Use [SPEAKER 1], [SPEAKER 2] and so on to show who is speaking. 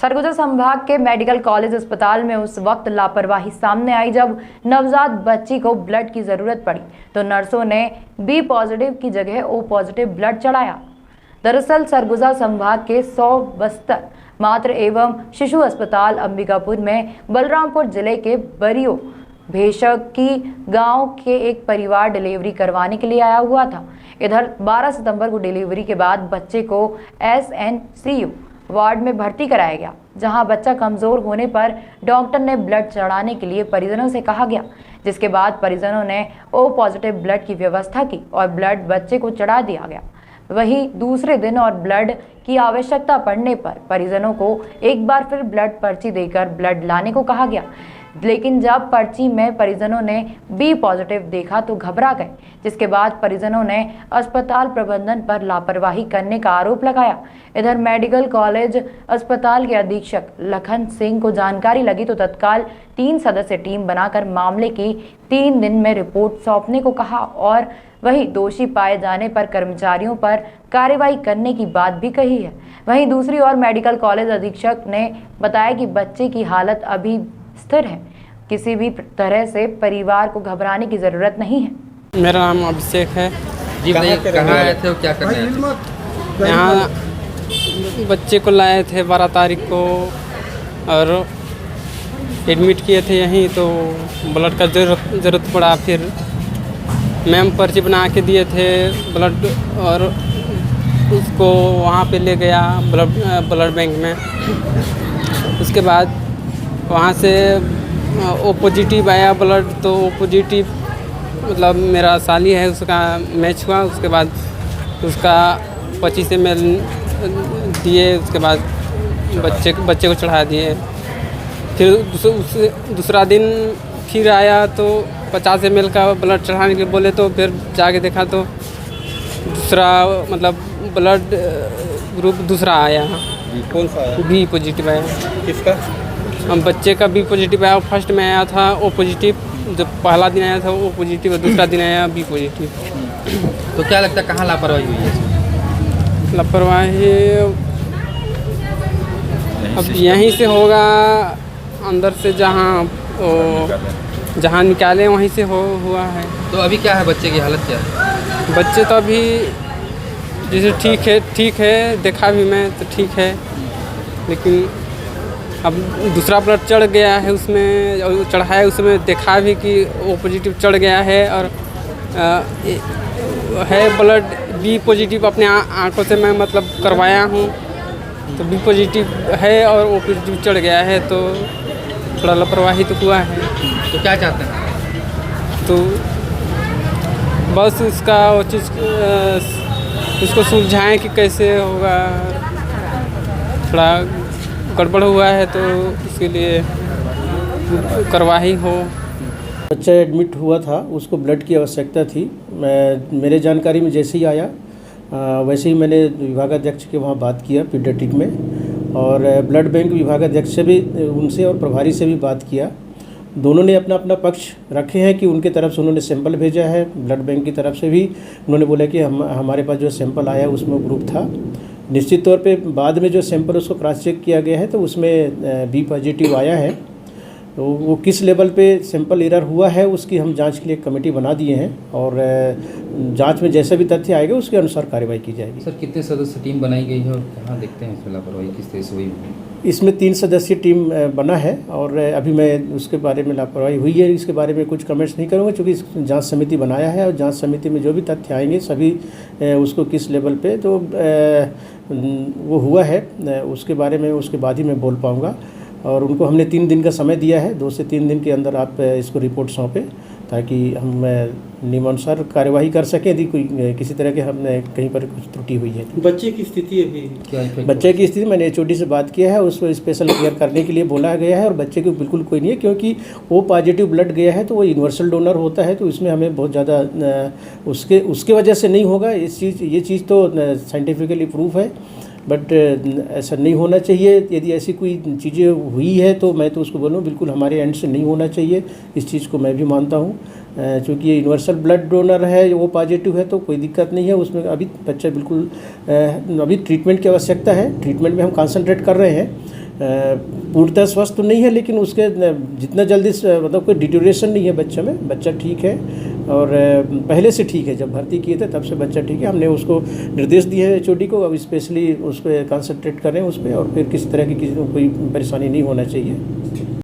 [SPEAKER 1] सरगुजा संभाग के medical college अस्पताल में उस वक्त लापरवाही सामने आई जब नवजात बच्ची को ब्लड की जरूरत पड़ी तो नर्सों ने बी पॉजिटिव की जगह ओ पॉजिटिव ब्लड चढ़ाया। दरअसल सरगुजा संभाग के 100 बस्तर मातृ एवं शिशु अस्पताल अंबिकापुर में बलरामपुर जिले के बरियो भेषकी गांव के एक परिवार डिलीवरी करवाने के लिए आया हुआ था। इधर 12 सितंबर को डिलीवरी के बाद बच्चे को SNCU वार्ड में भर्ती कराया गया, जहां बच्चा कमजोर होने पर डॉक्टर ने ब्लड चढ़ाने के लिए परिजनों से कहा गया, जिसके बाद परिजनों ने ओ पॉजिटिव ब्लड की व्यवस्था की और ब्लड बच्चे को चढ़ा दिया गया। वहीं दूसरे दिन और ब्लड की आवश्यकता पड़ने पर परिजनों को एक बार फिर ब्लड पर्ची देकर ब्लड लाने को कहा गया, लेकिन जब पर्ची में परिजनों ने बी पॉजिटिव देखा तो घबरा गए, जिसके बाद परिजनों ने अस्पताल प्रबंधन पर लापरवाही करने का आरोप लगाया। इधर मेडिकल कॉलेज अस्पताल के अधीक्षक लखन सिंह को जानकारी लगी तो तत्काल 3 सदस्य टीम बनाकर मामले की 3 दिन में रिपोर्ट सौंपने को कहा और वहीं दोषी पाए जाने पर कर्मचारियों पर कार्रवाई करने की बात भी कही है। वहीं दूसरी ओर मेडिकल कॉलेज अधीक्षक ने बताया कि बच्चे की हालत अभी स्थिर है, किसी भी तरह से परिवार को घबराने की जरूरत नहीं है।
[SPEAKER 2] मेरा नाम अभिषेक है
[SPEAKER 3] जी। कहाँ आए थे और क्या कर रहे थे?
[SPEAKER 2] यहाँ बच्चे को लाए थे 12 तारीख को और एडमिट किए थे यहीं, तो ब्लड का ज़रूरत पड़ा। फिर मैम पर्ची बना के दिए थे ब्लड और उसको वहाँ पे ले गया ब्लड बैंक में। उसके बाद वहाँ से ओ पॉजिटिव आया ब्लड, तो ओ पॉजिटिव मतलब मेरा साली है उसका मैच हुआ। उसके बाद उसका 25 ml दिए, उसके बाद बच्चे को चढ़ा दिए। फिर दूसरा दिन फिर आया तो 50 ml का ब्लड चढ़ाने के बोले, तो फिर जाके देखा तो दूसरा मतलब ब्लड ग्रुप दूसरा आया।
[SPEAKER 3] कौन सा आया?
[SPEAKER 2] बी पॉजिटिव आया।
[SPEAKER 3] किसका?
[SPEAKER 2] हम बच्चे का बी पॉजिटिव आया। फर्स्ट में आया था ओ पॉजिटिव, जब पहला दिन आया था ओ पॉजिटिव और दूसरा दिन आया बी पॉजिटिव।
[SPEAKER 3] तो क्या लगता है कहाँ लापरवाही हुई है?
[SPEAKER 2] लापरवाही अब यहीं से होगा, अंदर से जहाँ निकाले वहीं से हुआ है।
[SPEAKER 3] तो अभी क्या है, बच्चे की हालत क्या है?
[SPEAKER 2] बच्चे तो अभी जैसे ठीक है, देखा भी मैं तो ठीक है, लेकिन अब दूसरा ब्लड चढ़ गया है उसमें, चढ़ाया उसमें देखा भी कि ओ पॉजिटिव चढ़ गया है और है ब्लड बी पॉजिटिव। अपने आंखों से मैं मतलब करवाया हूँ तो बी पॉजिटिव है और ओ पॉजिटिव चढ़ गया है, तो थोड़ा लापरवाही तो हुआ है।
[SPEAKER 3] तो क्या चाहते हैं?
[SPEAKER 2] तो बस उसका वो चीज़ उसको सुलझाएं कि कैसे होगा। थोड़ा गड़बड़ हुआ है तो उसके लिए कार्रवाई हो।
[SPEAKER 4] बच्चा एडमिट हुआ था, उसको ब्लड की आवश्यकता थी। मेरे जानकारी में जैसे ही आया वैसे ही मैंने विभागाध्यक्ष के वहाँ बात किया पीडियाट्रिक में, और ब्लड बैंक विभागाध्यक्ष से भी, उनसे और प्रभारी से भी बात किया। दोनों ने अपना अपना पक्ष रखे हैं कि उनके तरफ से उन्होंने सैंपल भेजा है। ब्लड बैंक की तरफ से भी उन्होंने बोला कि हमारे पास जो सैंपल आया उसमें ग्रुप था। निश्चित तौर पे बाद में जो सैंपल उसको क्रॉस चेक किया गया है तो उसमें बी पॉजिटिव आया है। तो वो किस लेवल पे सैंपल एरर हुआ है उसकी हम जांच के लिए कमेटी बना दिए हैं और जांच में जैसा भी तथ्य आएगा उसके अनुसार कार्रवाई की जाएगी।
[SPEAKER 3] सर, कितने सदस्य टीम बनाई गई है और कहाँ देखते हैं इसमें लापरवाही किस तरह से हुई?
[SPEAKER 4] इसमें 3 सदस्यीय टीम बना है और अभी मैं उसके बारे में लापरवाही हुई है इसके बारे में कुछ कमेंट्स नहीं करूँगा, क्योंकि जांच समिति बनाया है और जांच समिति में जो भी तथ्य आएंगे सभी उसको किस लेवल पे तो वो हुआ है उसके बारे में उसके बाद ही मैं बोल पाऊँगा। और उनको हमने 3 दिन का समय दिया है, 2 से 3 दिन के अंदर आप इसको रिपोर्ट सौंपें ताकि हम नियमानुसार कार्यवाही कर सकें यदि कोई किसी तरह के हमने कहीं पर कुछ त्रुटि हुई है।
[SPEAKER 5] बच्चे की स्थिति अभी क्या है?
[SPEAKER 4] बच्चे की स्थिति मैंने HOD से बात किया है, उसको स्पेशल केयर करने के लिए बोला गया है और बच्चे को बिल्कुल कोई नहीं है, क्योंकि वो पॉजिटिव ब्लड गया है तो वो यूनिवर्सल डोनर होता है, तो इसमें हमें बहुत ज़्यादा उसके वजह से नहीं होगा। ये चीज़ तो साइंटिफिकली प्रूफ है, बट ऐसा नहीं होना चाहिए। यदि ऐसी कोई चीज़ें हुई है तो मैं तो उसको बोलूँ बिल्कुल हमारे एंड से नहीं होना चाहिए। इस चीज़ को मैं भी मानता हूँ, क्योंकि ये यूनिवर्सल ब्लड डोनर है, वो पॉजिटिव है तो कोई दिक्कत नहीं है उसमें। अभी बच्चा बिल्कुल अभी ट्रीटमेंट की आवश्यकता है, ट्रीटमेंट में हम कंसंट्रेट कर रहे हैं, पूर्णतः स्वस्थ तो नहीं है, लेकिन उसके जितना जल्दी मतलब कोई डिटोरेशन नहीं है बच्चे में, बच्चा ठीक है और पहले से ठीक है। जब भर्ती किए थे तब से बच्चा ठीक है। हमने उसको निर्देश दिए है HOD को, अब स्पेशली उस पर कंसंट्रेट करें उस पर, और फिर किसी तरह की किसी को कोई परेशानी नहीं होना चाहिए।